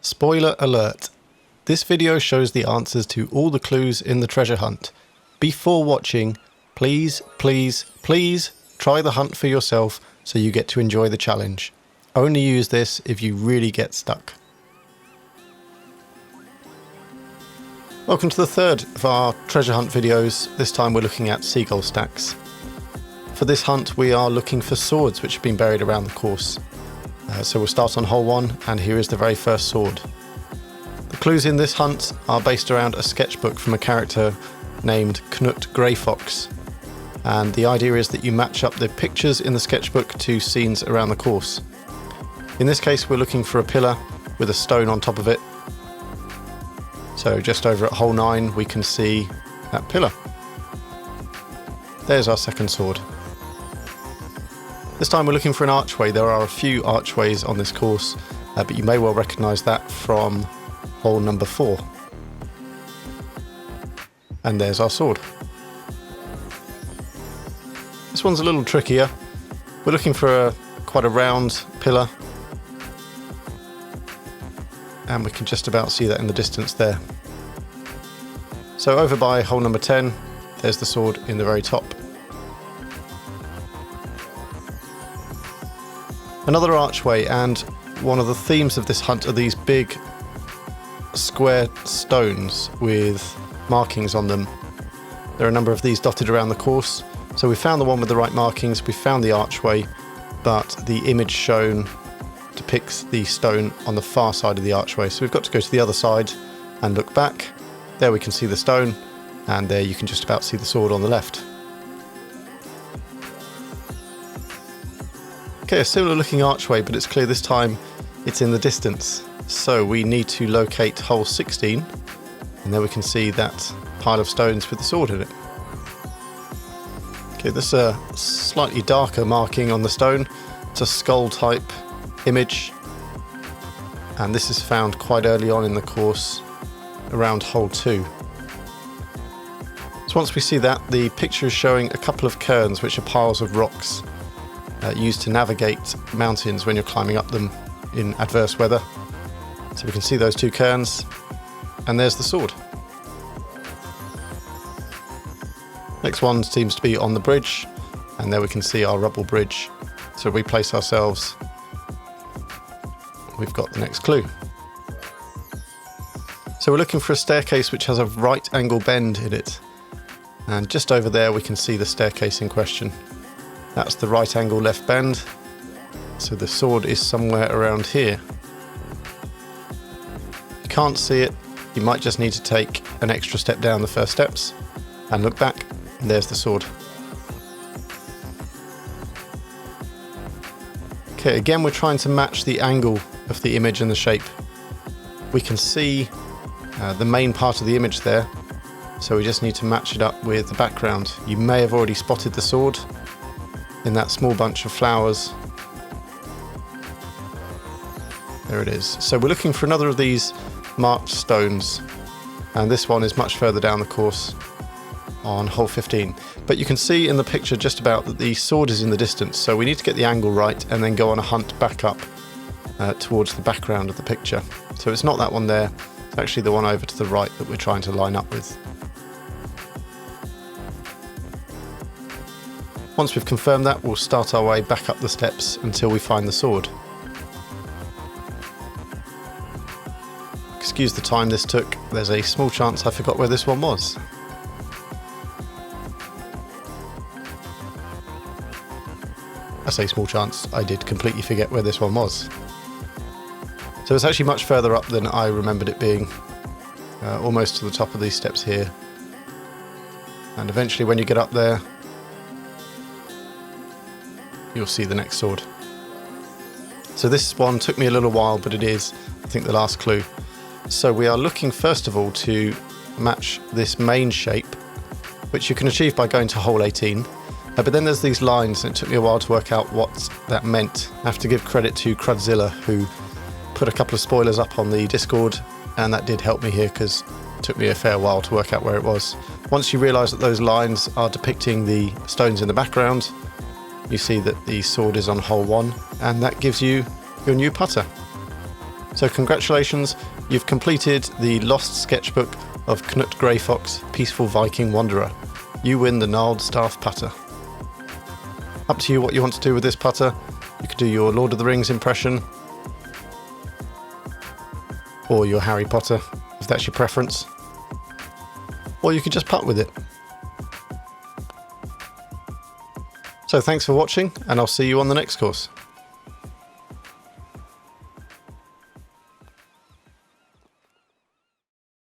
Spoiler alert. This video shows the answers to all the clues in the treasure hunt. Before watching, please try the hunt for yourself so you get to enjoy the challenge. Only use this if you really get stuck. Welcome to the third of our treasure hunt videos. This time we're looking at Seagull Stacks. For this hunt we are looking for swords which have been buried around the course. So we'll start on hole 1, and here is the very first sword. The clues in this hunt are based around a sketchbook from a character named Knut Grey Fox, and the idea is that you match up the pictures in the sketchbook to scenes around the course. In this case we're looking for a pillar with a stone on top of it. So just over at hole 9 we can see that pillar. There's our second sword. This time we're looking for an archway. There are a few archways on this course, but you may well recognise that from hole number 4. And there's our sword. This one's a little trickier. We're looking for quite a round pillar, and we can just about see that in the distance there. So over by hole number 10, there's the sword in the very top. Another archway, and one of the themes of this hunt are these big square stones with markings on them. There are a number of these dotted around the course, so we found the one with the right markings, we found the archway, but the image shown depicts the stone on the far side of the archway, so we've got to go to the other side and look back. There we can see the stone, and there you can just about see the sword on the left. Okay, a similar looking archway, but it's clear this time it's in the distance. So we need to locate hole 16, and there we can see that pile of stones with the sword in it. Okay, this is a slightly darker marking on the stone. It's a skull type image, and this is found quite early on in the course, around hole 2. So once we see that, the picture is showing a couple of cairns, which are piles of rocks used to navigate mountains when you're climbing up them in adverse weather. So we can see those two cairns, and there's the sword. Next one seems to be on the bridge, and there we can see our rubble bridge. So we place ourselves, we've got the next clue. So we're looking for a staircase which has a right angle bend in it, and just over there we can see the staircase in question. That's the right angle left bend, so the sword is somewhere around here. If you can't see it, you might just need to take an extra step down the first steps and look back, and there's the sword. Okay, again we're trying to match the angle of the image and the shape. We can see the main part of the image there, so we just need to match it up with the background. You may have already spotted the sword in that small bunch of flowers. There it is. So we're looking for another of these marked stones, and this one is much further down the course on hole 15. But you can see in the picture just about that the sword is in the distance, so we need to get the angle right and then go on a hunt back up towards the background of the picture. So it's not that one there, it's actually the one over to the right that we're trying to line up with. Once we've confirmed that, we'll start our way back up the steps until we find the sword. Excuse the time this took, there's a small chance I forgot where this one was. I say small chance, I did completely forget where this one was. So it's actually much further up than I remembered it being, almost to the top of these steps here. And eventually when you get up there, you'll see the next sword. So this one took me a little while, but it is, I think, the last clue. So we are looking first of all to match this main shape, which you can achieve by going to hole 18. But then there's these lines, and it took me a while to work out what that meant. I have to give credit to Crudzilla, who put a couple of spoilers up on the Discord, and that did help me here because it took me a fair while to work out where it was. Once you realise that those lines are depicting the stones in the background, you see that the sword is on hole 1, and that gives you your new putter. So congratulations, you've completed the lost sketchbook of Knut Greyfox, Peaceful Viking Wanderer. You win the gnarled staff putter. Up to you what you want to do with this putter. You could do your Lord of the Rings impression, or your Harry Potter, if that's your preference. Or you could just putt with it. So thanks for watching, and I'll see you on the next course.